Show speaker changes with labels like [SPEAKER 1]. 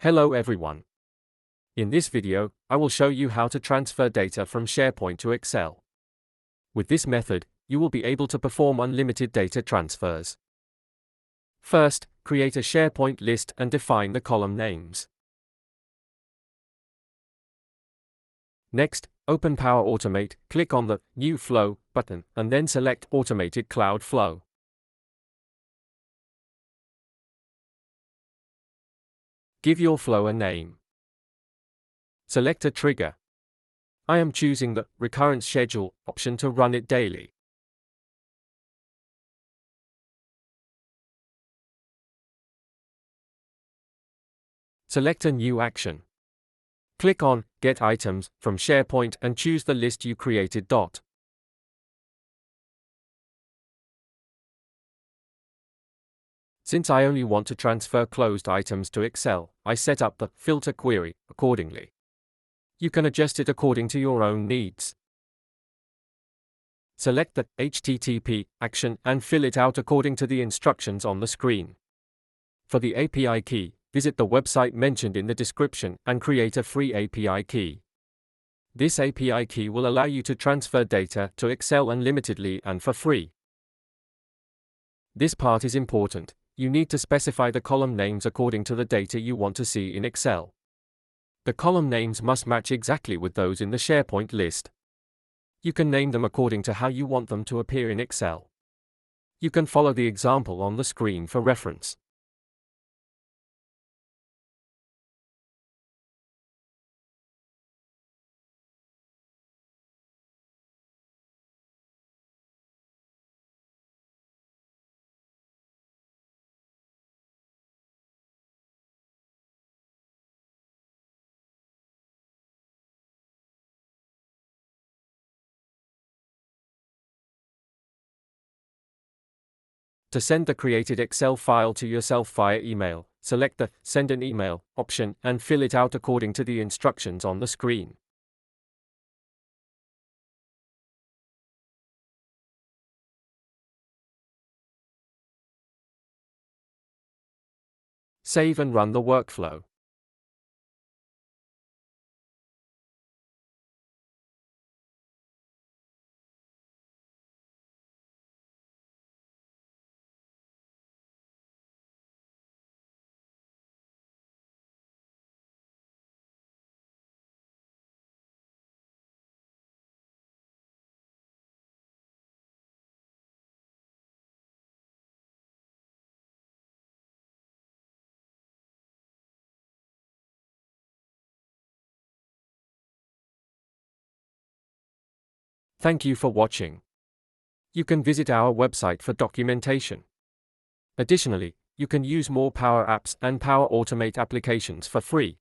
[SPEAKER 1] Hello everyone. In this video, I will show you how to transfer data from SharePoint to Excel. With this method, you will be able to perform unlimited data transfers. First, create a SharePoint list and define the column names. Next, open Power Automate, click on the New Flow button, and then select Automated Cloud Flow. Give your flow a name. Select a trigger. I am choosing the Recurrent Schedule option to run it daily. Select a new action. Click on Get Items from SharePoint and choose the list you created. Since I only want to transfer closed items to Excel, I set up the filter query accordingly. You can adjust it according to your own needs. Select the HTTP action and fill it out according to the instructions on the screen. For the API key, visit the website mentioned in the description and create a free API key. This API key will allow you to transfer data to Excel unlimitedly and for free. This part is important. You need to specify the column names according to the data you want to see in Excel. The column names must match exactly with those in the SharePoint list. You can name them according to how you want them to appear in Excel. You can follow the example on the screen for reference. To send the created Excel file to yourself via email, select the Send an Email option and fill it out according to the instructions on the screen. Save and run the workflow. Thank you for watching. You can visit our website for documentation. Additionally, you can use more Power Apps and Power Automate applications for free.